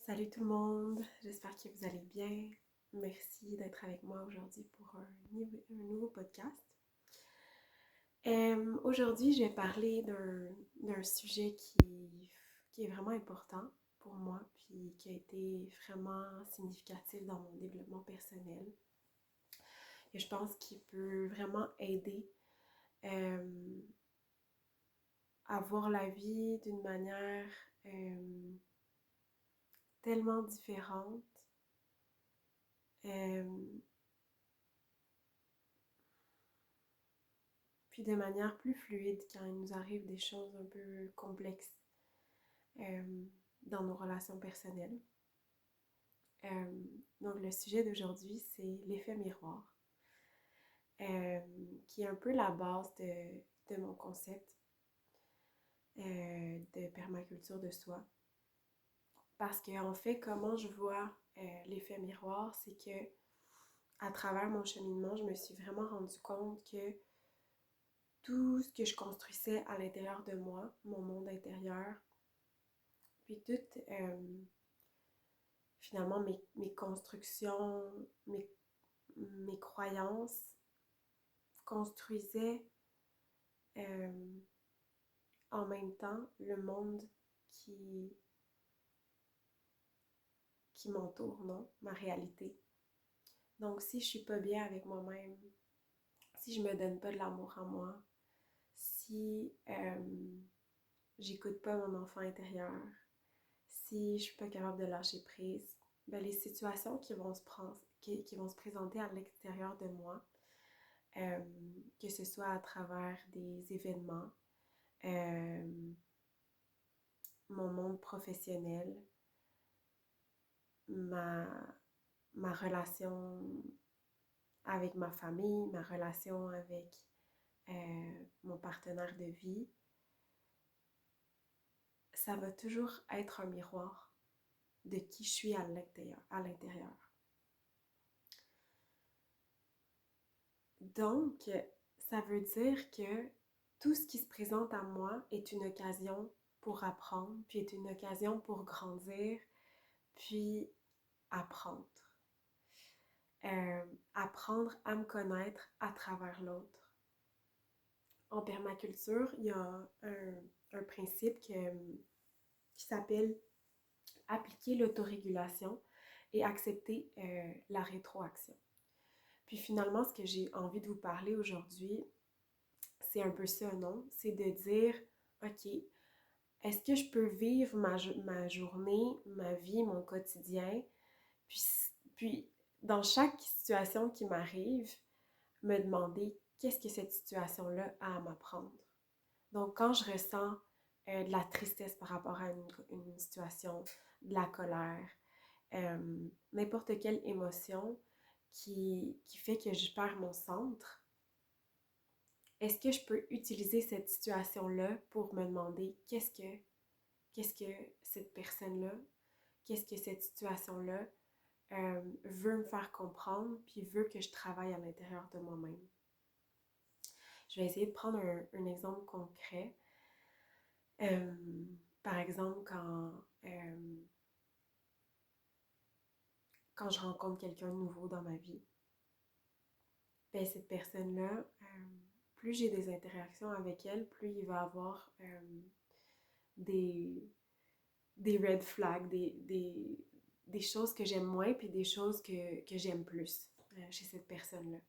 Salut tout le monde, j'espère que vous allez bien. Merci d'être avec moi aujourd'hui pour un nouveau podcast. Aujourd'hui, je vais parler d'un sujet qui est vraiment important pour moi, puis qui a été vraiment significatif dans mon développement personnel. Et je pense qu'il peut vraiment aider euh, à voir la vie d'une manière tellement différente. Euh, Puis de manière plus fluide quand il nous arrive des choses un peu complexes euh, dans nos relations personnelles. Euh, donc le sujet d'aujourd'hui, c'est l'effet miroir, euh, qui est un peu la base de mon concept de permaculture de soi. Parce qu'en fait, comment je vois l'effet miroir, c'est que à travers mon cheminement, je me suis vraiment rendu compte que tout ce que je construisais à l'intérieur de moi, mon monde intérieur, puis tout, finalement, mes constructions, mes croyances construisaient euh, en même temps le monde qui, qui m'entoure, non? Ma réalité. Donc, si je suis pas bien avec moi-même, si je me donne pas de l'amour en moi, si j'écoute pas mon enfant intérieur, si je suis pas capable de lâcher prise, ben les situations qui vont se présenter à l'extérieur de moi, euh, que ce soit à travers des événements, euh, mon monde professionnel, ma, ma relation avec ma famille, ma relation avec mon partenaire de vie, ça va toujours être un miroir de qui je suis à l'intérieur. Donc, ça veut dire que tout ce qui se présente à moi est une occasion pour apprendre, puis est une occasion pour grandir, puis apprendre. Euh, Apprendre à me connaître à travers l'autre. En permaculture, il y a un principe qui s'appelle appliquer l'autorégulation et accepter la rétroaction. Puis finalement, ce que j'ai envie de vous parler aujourd'hui, c'est un peu ça, non? C'est de dire, OK, est-ce que je peux vivre ma journée, ma vie, mon quotidien, puis, puis dans chaque situation qui m'arrive, me demander qu'est-ce que cette situation-là a à m'apprendre. Donc, quand je ressens de la tristesse par rapport à une situation, de la colère, n'importe quelle émotion qui fait que je perds mon centre, est-ce que je peux utiliser cette situation-là pour me demander qu'est-ce que cette personne-là, qu'est-ce que cette situation-là veut me faire comprendre, puis veut que je travaille à l'intérieur de moi-même. Je vais essayer de prendre un exemple concret. Euh, Par exemple, quand je rencontre quelqu'un de nouveau dans ma vie, ben cette personne-là, plus j'ai des interactions avec elle, plus il va avoir des, des red flags, des choses que j'aime moins, puis des choses que j'aime plus chez cette personne-là.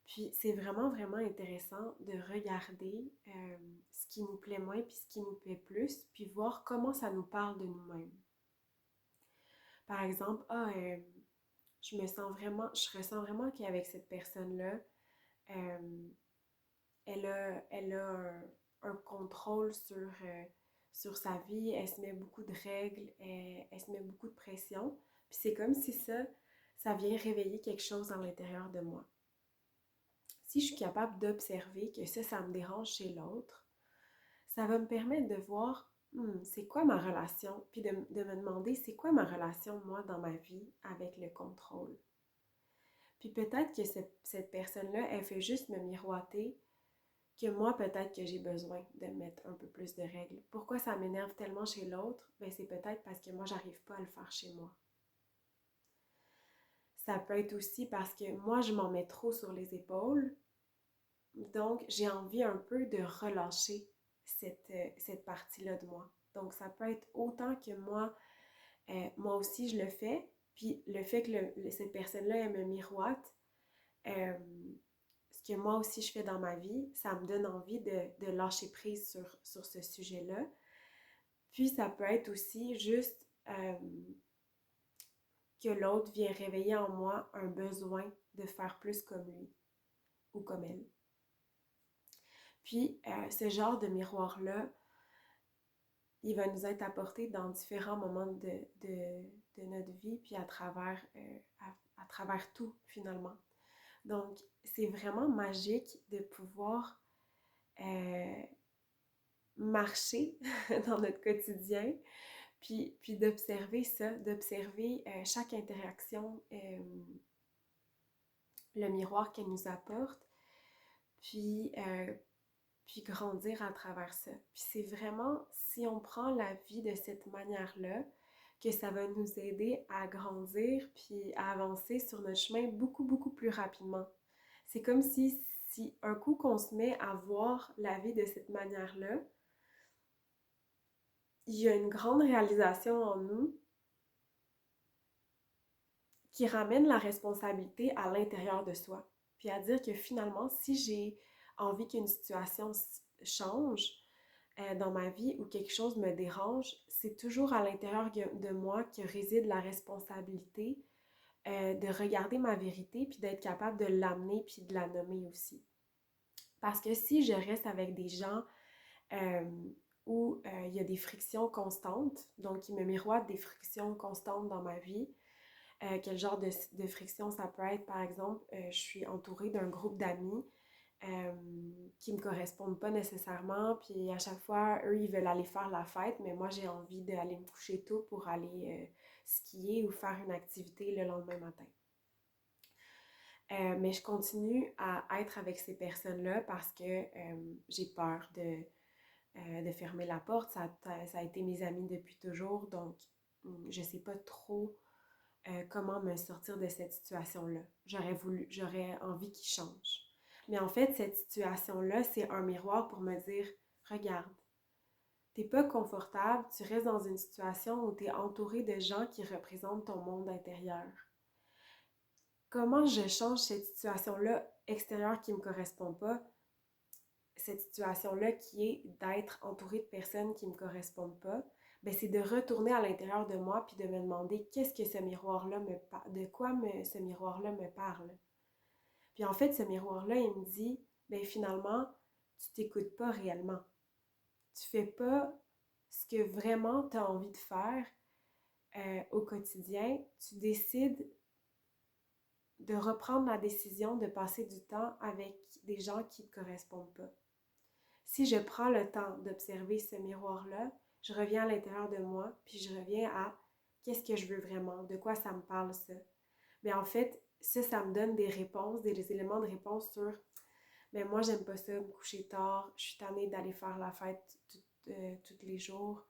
Puis c'est vraiment, vraiment intéressant de regarder ce qui nous plaît moins, puis ce qui nous plaît plus, puis voir comment ça nous parle de nous-mêmes. Par exemple, je ressens vraiment qu'avec cette personne-là, euh, elle a un contrôle sur sa vie, elle se met beaucoup de règles, elle se met beaucoup de pression. Puis c'est comme si ça vient réveiller quelque chose à l'intérieur de moi. Si je suis capable d'observer que ça me dérange chez l'autre, ça va me permettre de voir c'est quoi ma relation, puis de me demander c'est quoi ma relation, moi, dans ma vie avec le contrôle. Puis peut-être que cette personne-là, elle fait juste me miroiter que moi, peut-être que j'ai besoin de mettre un peu plus de règles. Pourquoi ça m'énerve tellement chez l'autre? Ben, c'est peut-être parce que moi, j'arrive pas à le faire chez moi. Ça peut être aussi parce que moi, je m'en mets trop sur les épaules. Donc, j'ai envie un peu de relâcher cette partie-là de moi. Donc, ça peut être autant que moi aussi, je le fais. Puis, le fait que cette personne-là, elle me miroite, euh, ce que moi aussi je fais dans ma vie, ça me donne envie de lâcher prise sur ce sujet-là. Puis, ça peut être aussi juste que l'autre vient réveiller en moi un besoin de faire plus comme lui ou comme elle. Puis, ce genre de miroir-là, il va nous être apporté dans différents moments de notre vie, puis à travers tout, finalement. Donc, c'est vraiment magique de pouvoir euh, marcher dans notre quotidien, puis d'observer ça, d'observer chaque interaction, le miroir qu'elle nous apporte, puis puis grandir à travers ça. Puis c'est vraiment, si on prend la vie de cette manière-là, que ça va nous aider à grandir puis à avancer sur notre chemin beaucoup, beaucoup plus rapidement. C'est comme si un coup qu'on se met à voir la vie de cette manière-là, il y a une grande réalisation en nous qui ramène la responsabilité à l'intérieur de soi. Puis à dire que finalement, si j'ai envie qu'une situation change dans ma vie ou quelque chose me dérange, c'est toujours à l'intérieur de moi que réside la responsabilité de regarder ma vérité puis d'être capable de l'amener puis de la nommer aussi. Parce que si je reste avec des gens euh, où il y a des frictions constantes, donc qui me miroitent des frictions constantes dans ma vie, quel genre de friction ça peut être? Par exemple, je suis entourée d'un groupe d'amis euh, qui me correspondent pas nécessairement, puis à chaque fois, eux, ils veulent aller faire la fête, mais moi, j'ai envie d'aller me coucher tôt pour aller skier ou faire une activité le lendemain matin. Mais je continue à être avec ces personnes-là parce que j'ai peur de fermer la porte. Ça a été mes amis depuis toujours, donc je sais pas trop comment me sortir de cette situation-là. J'aurais envie qu'il change. Mais en fait, cette situation-là, c'est un miroir pour me dire, regarde, t'es pas confortable, tu restes dans une situation où tu es entouré de gens qui représentent ton monde intérieur. Comment je change cette situation-là extérieure qui ne me correspond pas, cette situation-là qui est d'être entourée de personnes qui ne me correspondent pas, ben c'est de retourner à l'intérieur de moi puis de me demander qu'est-ce que ce miroir-là de quoi ce miroir-là me parle. Puis en fait, ce miroir-là, il me dit, ben finalement, tu t'écoutes pas réellement. Tu fais pas ce que vraiment tu as envie de faire au quotidien. Tu décides de reprendre la décision de passer du temps avec des gens qui ne te correspondent pas. Si je prends le temps d'observer ce miroir-là, je reviens à l'intérieur de moi, puis je reviens à qu'est-ce que je veux vraiment, de quoi ça me parle ça. Mais en fait, ça me donne des réponses, des éléments de réponse sur, mais moi j'aime pas ça, me coucher tard, je suis tannée d'aller faire la fête tous les jours.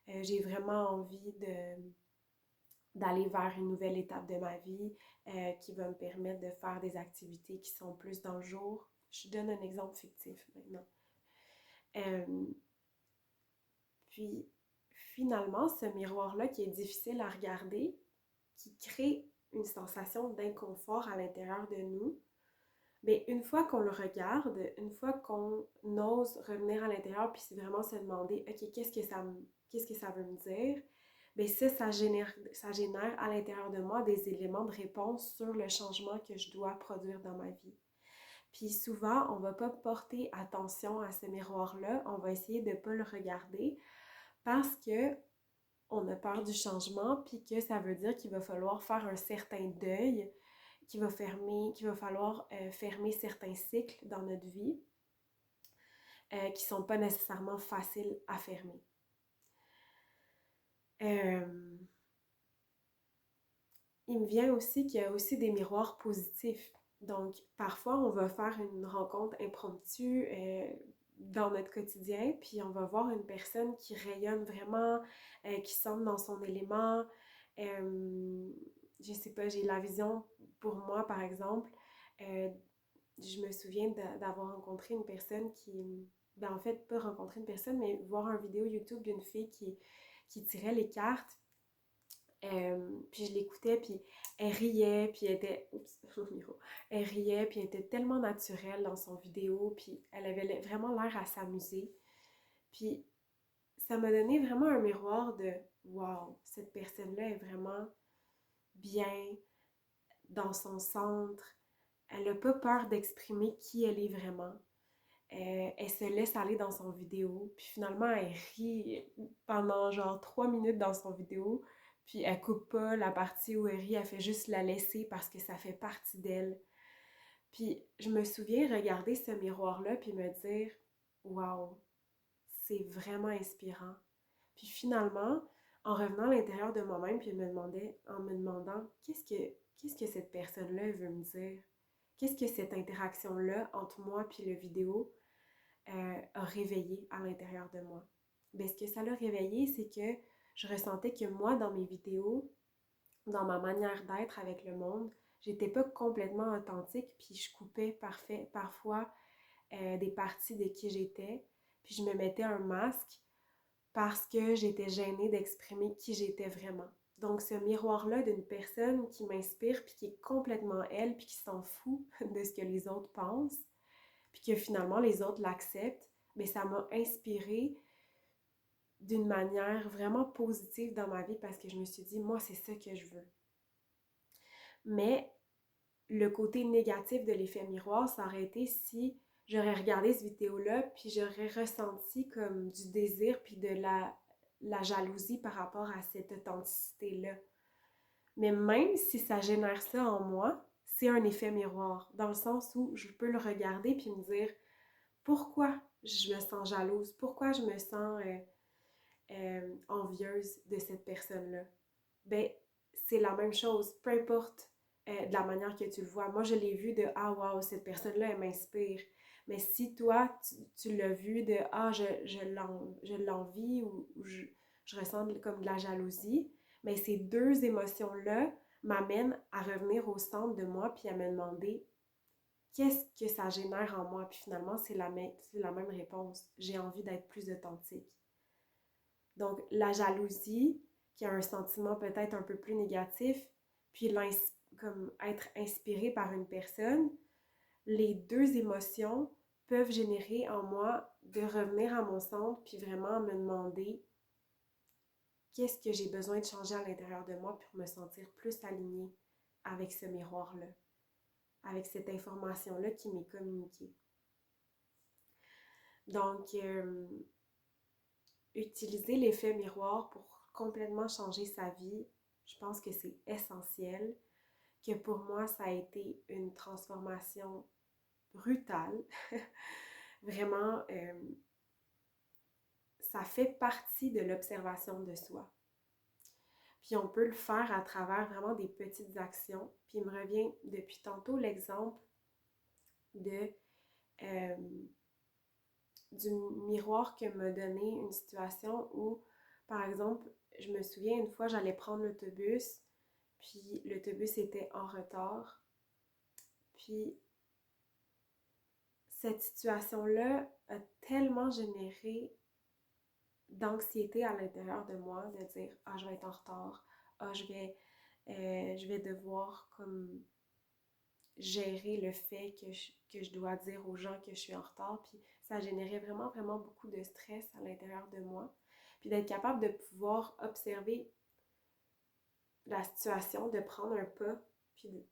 J'ai vraiment envie d'aller vers une nouvelle étape de ma vie qui va me permettre de faire des activités qui sont plus dans le jour. Je donne un exemple fictif maintenant. Euh, Puis finalement, ce miroir-là qui est difficile à regarder, qui crée une sensation d'inconfort à l'intérieur de nous, mais une fois qu'on le regarde, une fois qu'on ose revenir à l'intérieur, puis c'est vraiment se demander, OK, qu'est-ce que ça veut me dire? Bien ça génère à l'intérieur de moi des éléments de réponse sur le changement que je dois produire dans ma vie. Puis souvent, on ne va pas porter attention à ce miroir-là, on va essayer de ne pas le regarder parce que on a peur du changement, puis que ça veut dire qu'il va falloir faire un certain deuil, qu'il va falloir fermer certains cycles dans notre vie qui ne sont pas nécessairement faciles à fermer. Il me vient aussi qu'il y a aussi des miroirs positifs. Donc, parfois, on va faire une rencontre impromptue dans notre quotidien, puis on va voir une personne qui rayonne vraiment, qui semble dans son élément. Euh, je sais pas, j'ai la vision pour moi, par exemple. euh, je me souviens d'avoir rencontré une personne qui, ben en fait, pas rencontré une personne, mais voir une vidéo YouTube d'une fille qui tirait les cartes. Puis je l'écoutais, puis elle riait, puis elle était... Oups, au micro. Elle riait, puis elle était tellement naturelle dans son vidéo, puis elle avait vraiment l'air à s'amuser. Puis ça m'a donné vraiment un miroir de wow, cette personne-là est vraiment bien dans son centre. Elle n'a pas peur d'exprimer qui elle est vraiment. Elle se laisse aller dans son vidéo, puis finalement elle rit pendant genre 3 minutes dans son vidéo, puis elle coupe pas la partie où elle rit, elle fait juste la laisser parce que ça fait partie d'elle. Puis je me souviens regarder ce miroir-là puis me dire waouh, c'est vraiment inspirant. Puis finalement, en revenant à l'intérieur de moi-même, puis en me demandant qu'est-ce que cette personne-là veut me dire? Qu'est-ce que cette interaction-là entre moi puis le vidéo a réveillé à l'intérieur de moi? Bien, ce que ça l'a réveillé, c'est que je ressentais que moi, dans mes vidéos, dans ma manière d'être avec le monde, j'étais pas complètement authentique, puis je coupais parfois des parties de qui j'étais, puis je me mettais un masque parce que j'étais gênée d'exprimer qui j'étais vraiment. Donc, ce miroir-là d'une personne qui m'inspire, puis qui est complètement elle, puis qui s'en fout de ce que les autres pensent, puis que finalement les autres l'acceptent, mais ça m'a inspirée d'une manière vraiment positive dans ma vie parce que je me suis dit, moi, c'est ça que je veux. Mais le côté négatif de l'effet miroir, ça aurait été si j'aurais regardé cette vidéo-là, puis j'aurais ressenti comme du désir, puis de la jalousie par rapport à cette authenticité-là. Mais même si ça génère ça en moi, c'est un effet miroir, dans le sens où je peux le regarder puis me dire pourquoi je me sens jalouse, pourquoi je me sens envieuse de cette personne-là. Ben, c'est la même chose, peu importe de la manière que tu le vois. Moi, je l'ai vu de ah, wow, cette personne-là, elle m'inspire. Mais si toi, tu l'as vu de ah, je l'envie ou je ressens comme de la jalousie, mais ces deux émotions-là m'amènent à revenir au centre de moi puis à me demander qu'est-ce que ça génère en moi. Puis finalement, c'est la même réponse. J'ai envie d'être plus authentique. Donc, la jalousie, qui a un sentiment peut-être un peu plus négatif, puis comme être inspiré par une personne, les deux émotions peuvent générer en moi de revenir à mon centre, puis vraiment me demander qu'est-ce que j'ai besoin de changer à l'intérieur de moi pour me sentir plus alignée avec ce miroir-là, avec cette information-là qui m'est communiquée. Donc, utiliser l'effet miroir pour complètement changer sa vie, je pense que c'est essentiel, que pour moi, ça a été une transformation brutale. Vraiment, ça fait partie de l'observation de soi. Puis on peut le faire à travers vraiment des petites actions. Puis il me revient depuis tantôt l'exemple de, euh, du miroir que m'a donné une situation où, par exemple, je me souviens une fois, j'allais prendre l'autobus, puis l'autobus était en retard. Puis cette situation-là a tellement généré d'anxiété à l'intérieur de moi de dire ah je vais être en retard, ah je vais devoir comme gérer le fait que je dois dire aux gens que je suis en retard, puis ça générait vraiment vraiment beaucoup de stress à l'intérieur de moi, puis d'être capable de pouvoir observer la situation, de prendre un pas, puis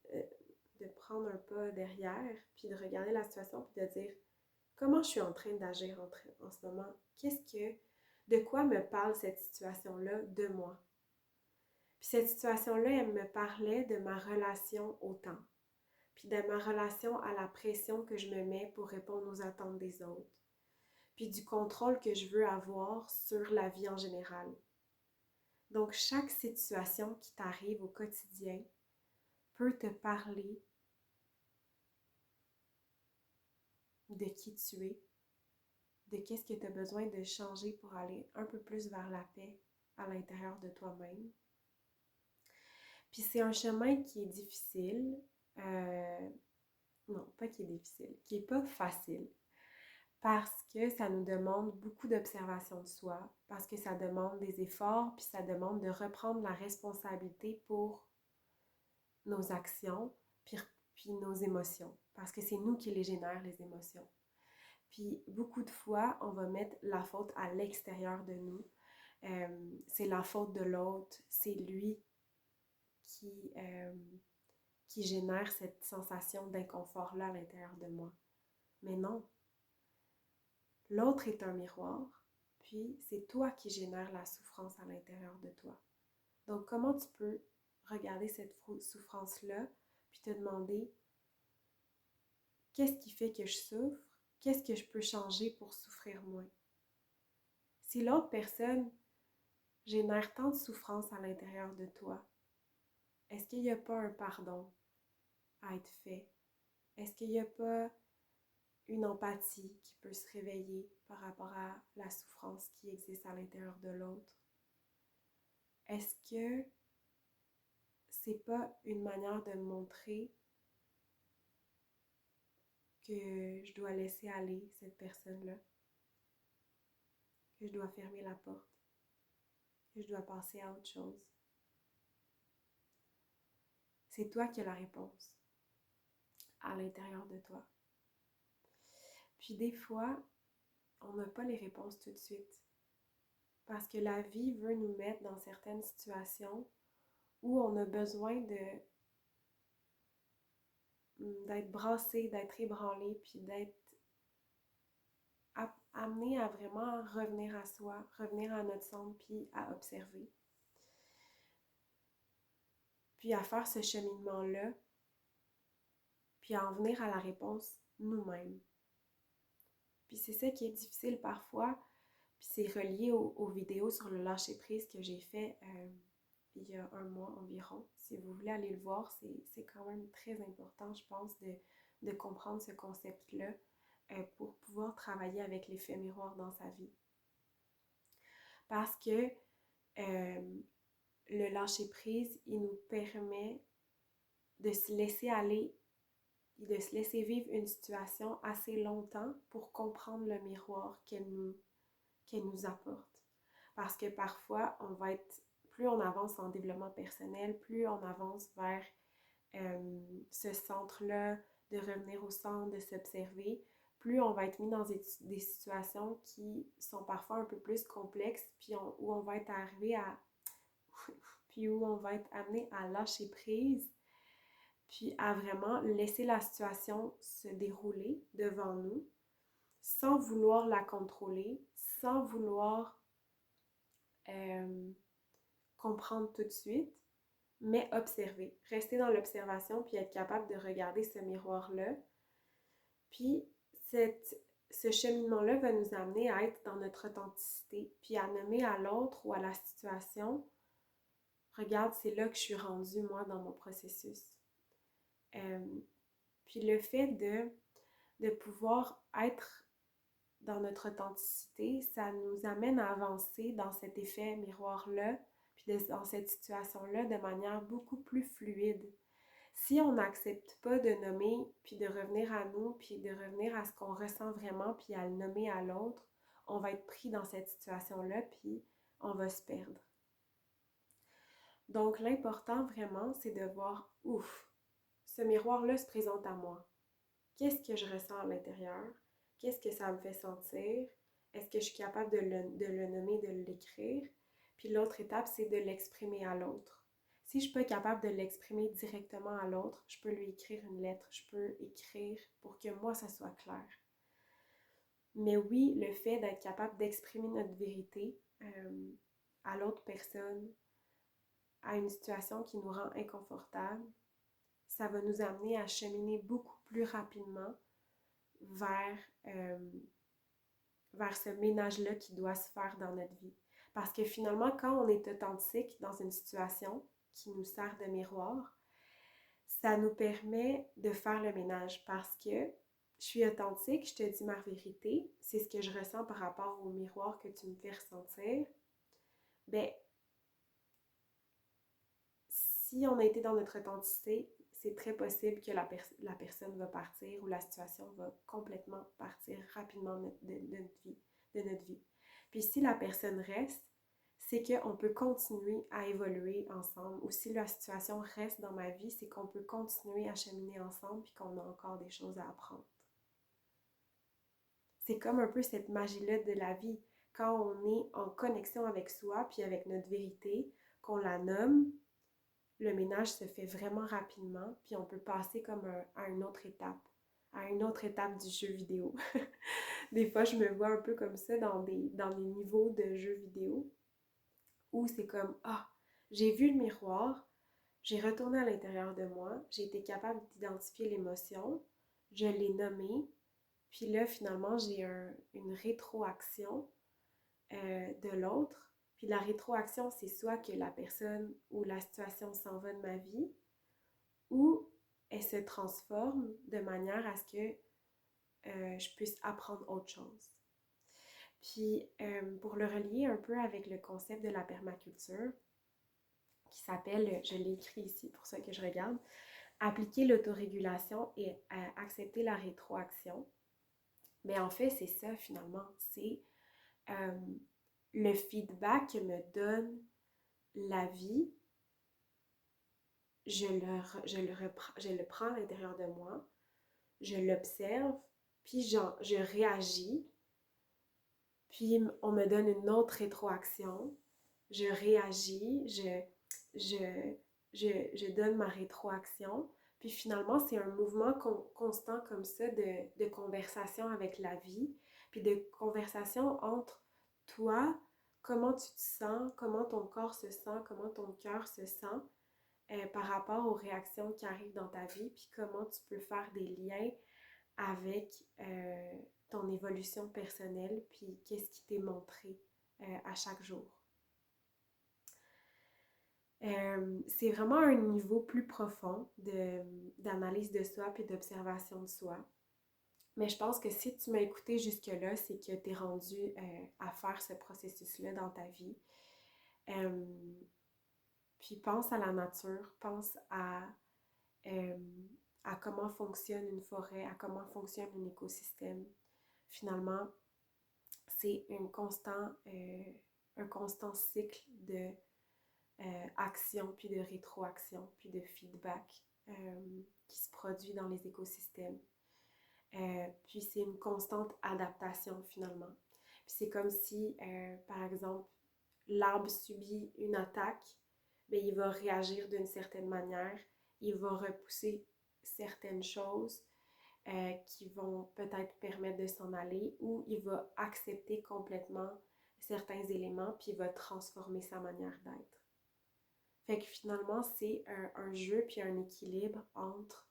de prendre un pas derrière, puis de regarder la situation, puis de dire comment je suis en train d'agir en ce moment, de quoi me parle cette situation-là de moi. Puis cette situation-là, elle me parlait de ma relation au temps, puis de ma relation à la pression que je me mets pour répondre aux attentes des autres, puis du contrôle que je veux avoir sur la vie en général. Donc, chaque situation qui t'arrive au quotidien peut te parler de qui tu es, de qu'est-ce que tu as besoin de changer pour aller un peu plus vers la paix à l'intérieur de toi-même. Puis c'est un chemin qui est difficile, non, pas qui est difficile, qui est pas facile, parce que ça nous demande beaucoup d'observation de soi, parce que ça demande des efforts, puis ça demande de reprendre la responsabilité pour nos actions, puis nos émotions, parce que c'est nous qui les génèrent, les émotions. Puis beaucoup de fois, on va mettre la faute à l'extérieur de nous. C'est la faute de l'autre, c'est lui qui, euh, qui génère cette sensation d'inconfort-là à l'intérieur de moi. Mais non, l'autre est un miroir, puis c'est toi qui génères la souffrance à l'intérieur de toi. Donc comment tu peux regarder cette souffrance-là, puis te demander qu'est-ce qui fait que je souffre, qu'est-ce que je peux changer pour souffrir moins. Si l'autre personne génère tant de souffrance à l'intérieur de toi, est-ce qu'il n'y a pas un pardon à être fait? Est-ce qu'il n'y a pas une empathie qui peut se réveiller par rapport à la souffrance qui existe à l'intérieur de l'autre? Est-ce que c'est pas une manière de me montrer que je dois laisser aller cette personne-là, que je dois fermer la porte, que je dois passer à autre chose? C'est toi qui as la réponse à l'intérieur de toi. Puis des fois, on n'a pas les réponses tout de suite. Parce que la vie veut nous mettre dans certaines situations où on a besoin d'être brassé, d'être ébranlé, puis d'être amené à vraiment revenir à soi, revenir à notre centre, puis à observer. Puis à faire ce cheminement-là, puis à en venir à la réponse nous-mêmes. Puis c'est ça qui est difficile parfois, puis c'est relié aux vidéos sur le lâcher-prise que j'ai fait il y a un mois environ. Si vous voulez aller le voir, c'est quand même très important, je pense, de comprendre ce concept-là pour pouvoir travailler avec l'effet miroir dans sa vie. Parce que le lâcher-prise, il nous permet de se laisser aller et de se laisser vivre une situation assez longtemps pour comprendre le miroir qu'elle nous apporte. Parce que parfois, plus on avance en développement personnel, plus on avance vers ce centre-là, de revenir au centre, de s'observer, plus on va être mis dans des situations qui sont parfois un peu plus complexes, puis où on va être arrivé à... puis où on va être amené à lâcher prise, puis à vraiment laisser la situation se dérouler devant nous, sans vouloir la contrôler, sans vouloir comprendre tout de suite, mais observer. Rester dans l'observation, puis être capable de regarder ce miroir-là. Puis ce cheminement-là va nous amener à être dans notre authenticité, puis à nommer à l'autre ou à la situation, regarde, c'est là que je suis rendue, moi, dans mon processus. Puis le fait de pouvoir être dans notre authenticité, ça nous amène à avancer dans cet effet miroir-là, puis dans cette situation-là de manière beaucoup plus fluide. Si on n'accepte pas de nommer, puis de revenir à nous, puis de revenir à ce qu'on ressent vraiment, puis à le nommer à l'autre, on va être pris dans cette situation-là, puis on va se perdre. Donc l'important vraiment, c'est de voir, ouf, ce miroir-là se présente à moi. Qu'est-ce que je ressens à l'intérieur? Qu'est-ce que ça me fait sentir? Est-ce que je suis capable de le nommer, de l'écrire? Puis l'autre étape, c'est de l'exprimer à l'autre. Si je ne suis pas capable de l'exprimer directement à l'autre, je peux lui écrire une lettre, je peux écrire pour que moi, ça soit clair. Mais oui, le fait d'être capable d'exprimer notre vérité à l'autre personne, à une situation qui nous rend inconfortable, ça va nous amener à cheminer beaucoup plus rapidement vers ce ménage-là qui doit se faire dans notre vie. Parce que finalement, quand on est authentique dans une situation qui nous sert de miroir, ça nous permet de faire le ménage parce que je suis authentique, je te dis ma vérité, c'est ce que je ressens par rapport au miroir que tu me fais ressentir, ben, si on a été dans notre authenticité, c'est très possible que la personne va partir ou la situation va complètement partir rapidement de notre vie. Puis si la personne reste, c'est qu'on peut continuer à évoluer ensemble. Ou si la situation reste dans ma vie, c'est qu'on peut continuer à cheminer ensemble puis qu'on a encore des choses à apprendre. C'est comme un peu cette magie-là de la vie. Quand on est en connexion avec soi puis avec notre vérité, qu'on la nomme, le ménage se fait vraiment rapidement, puis on peut passer comme à une autre étape, à une autre étape du jeu vidéo. Des fois, je me vois un peu comme ça dans des niveaux de jeux vidéo, où c'est comme, ah, j'ai vu le miroir, j'ai retourné à l'intérieur de moi, j'ai été capable d'identifier l'émotion, je l'ai nommée, puis là, finalement, j'ai une rétroaction de l'autre. Puis la rétroaction, c'est soit que la personne ou la situation s'en va de ma vie, ou elle se transforme de manière à ce que je puisse apprendre autre chose. Puis pour le relier un peu avec le concept de la permaculture, qui s'appelle, je l'ai écrit ici pour ceux que je regarde, appliquer l'autorégulation et accepter la rétroaction. Mais en fait, c'est ça finalement, c'est euh, le feedback que me donne la vie, je le prends à l'intérieur de moi, je l'observe, puis je réagis, puis on me donne une autre rétroaction, je réagis, je, je donne ma rétroaction, puis finalement, c'est un mouvement constant comme ça de conversation avec la vie, puis de conversation entre toi, comment tu te sens, comment ton corps se sent, comment ton cœur se sent, par rapport aux réactions qui arrivent dans ta vie, puis comment tu peux faire des liens avec ton évolution personnelle, puis qu'est-ce qui t'est montré à chaque jour. C'est vraiment un niveau plus profond d'analyse de soi puis d'observation de soi. Mais je pense que si tu m'as écouté jusque-là, c'est que tu es rendu à faire ce processus-là dans ta vie. Puis pense à la nature, pense euh, à comment fonctionne une forêt, à comment fonctionne un écosystème. Finalement, c'est un constant cycle de action, puis de rétroaction, puis de feedback qui se produit dans les écosystèmes. Puis c'est une constante adaptation finalement. Puis c'est comme si, par exemple, l'arbre subit une attaque, bien, il va réagir d'une certaine manière, il va repousser certaines choses qui vont peut-être permettre de s'en aller, ou il va accepter complètement certains éléments, puis il va transformer sa manière d'être. Fait que finalement, c'est un jeu puis un équilibre entre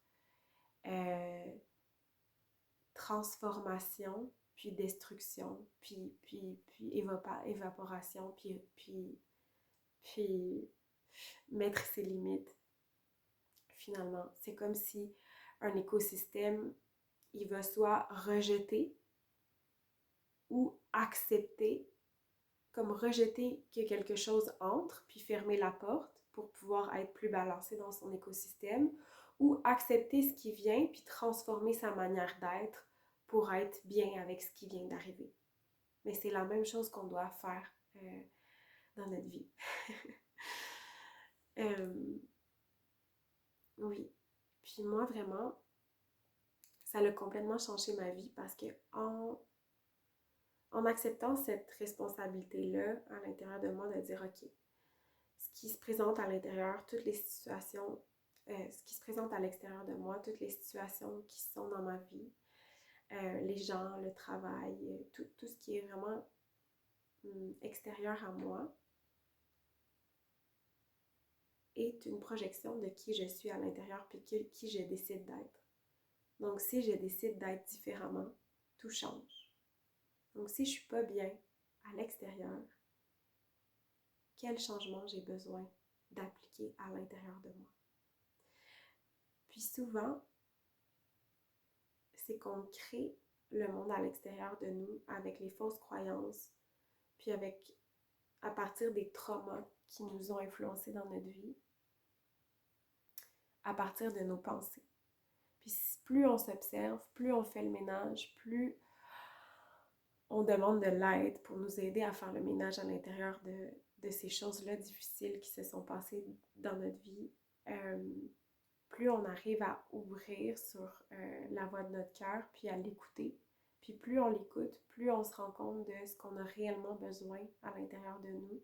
transformation, puis destruction, puis évaporation, puis mettre ses limites. Finalement, c'est comme si un écosystème, il va soit rejeter ou accepter, comme rejeter que quelque chose entre, puis fermer la porte pour pouvoir être plus balancé dans son écosystème, ou accepter ce qui vient, puis transformer sa manière d'être pour être bien avec ce qui vient d'arriver. Mais c'est la même chose qu'on doit faire dans notre vie. Oui. Puis moi, vraiment, ça a complètement changé ma vie parce que en acceptant cette responsabilité-là à l'intérieur de moi, de dire, OK, ce qui se présente à l'intérieur, toutes les situations, ce qui se présente à l'extérieur de moi, toutes les situations qui sont dans ma vie, les gens, le travail, tout ce qui est vraiment extérieur à moi, est une projection de qui je suis à l'intérieur puis qui je décide d'être. Donc, si je décide d'être différemment, tout change. Donc, si je ne suis pas bien à l'extérieur, quel changement j'ai besoin d'appliquer à l'intérieur de moi? Puis souvent, c'est qu'on crée le monde à l'extérieur de nous avec les fausses croyances, puis à partir des traumas qui nous ont influencés dans notre vie, à partir de nos pensées. Puis plus on s'observe, plus on fait le ménage, plus on demande de l'aide pour nous aider à faire le ménage à l'intérieur de ces choses-là difficiles qui se sont passées dans notre vie, plus on arrive à ouvrir sur la voix de notre cœur, puis à l'écouter. Puis plus on l'écoute, plus on se rend compte de ce qu'on a réellement besoin à l'intérieur de nous,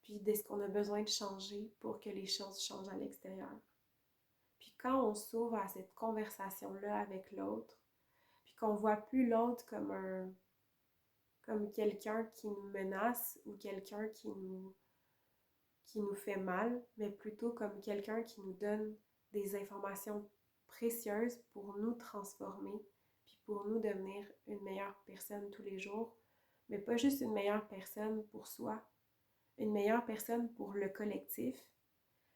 puis de ce qu'on a besoin de changer pour que les choses changent à l'extérieur. Puis quand on s'ouvre à cette conversation-là avec l'autre, puis qu'on voit plus l'autre comme quelqu'un qui nous menace ou quelqu'un qui nous fait mal, mais plutôt comme quelqu'un qui nous donne des informations précieuses pour nous transformer, puis pour nous devenir une meilleure personne tous les jours, mais pas juste une meilleure personne pour soi, une meilleure personne pour le collectif,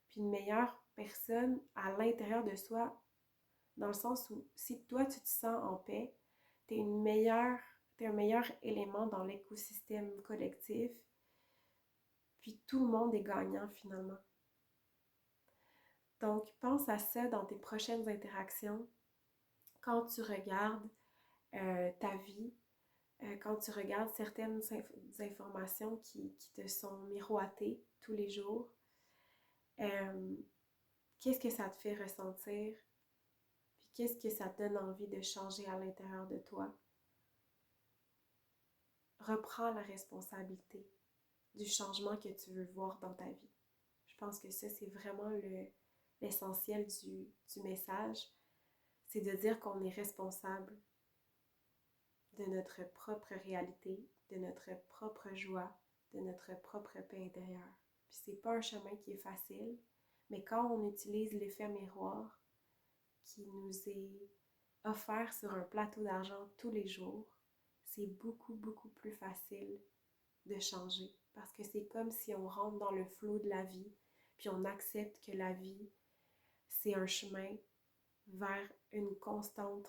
puis une meilleure personne à l'intérieur de soi, dans le sens où si toi tu te sens en paix, t'es un meilleur élément dans l'écosystème collectif, puis tout le monde est gagnant finalement. Donc, pense à ça dans tes prochaines interactions, quand tu regardes ta vie, quand tu regardes certaines informations qui te sont miroitées tous les jours. Qu'est-ce que ça te fait ressentir? Puis qu'est-ce que ça te donne envie de changer à l'intérieur de toi? Reprends la responsabilité du changement que tu veux voir dans ta vie. Je pense que ça, c'est vraiment l'essentiel du message. C'est de dire qu'on est responsable de notre propre réalité, de notre propre joie, de notre propre paix intérieure. Puis c'est pas un chemin qui est facile, mais quand on utilise l'effet miroir qui nous est offert sur un plateau d'argent tous les jours, c'est beaucoup, beaucoup plus facile de changer. Parce que c'est comme si on rentre dans le flot de la vie, puis on accepte que la vie, c'est un chemin vers une constante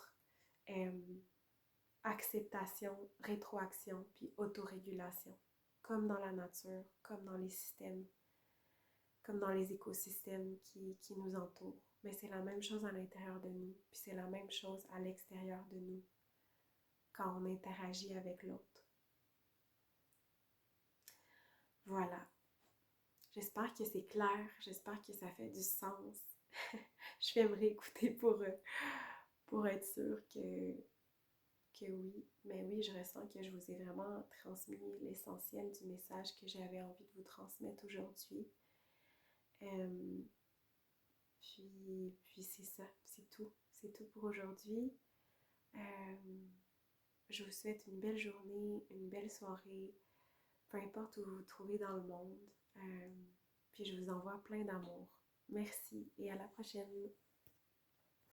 acceptation, rétroaction, puis autorégulation. Comme dans la nature, comme dans les systèmes, comme dans les écosystèmes qui nous entourent. Mais c'est la même chose à l'intérieur de nous, puis c'est la même chose à l'extérieur de nous, quand on interagit avec l'autre. Voilà. J'espère que c'est clair, j'espère que ça fait du sens. Je vais me réécouter pour être sûre que oui. Mais oui, je ressens que je vous ai vraiment transmis l'essentiel du message que j'avais envie de vous transmettre aujourd'hui. Puis c'est ça, c'est tout. C'est tout pour aujourd'hui. Je vous souhaite une belle journée, une belle soirée, peu importe où vous vous trouvez dans le monde. Puis je vous envoie plein d'amour. Merci et à la prochaine.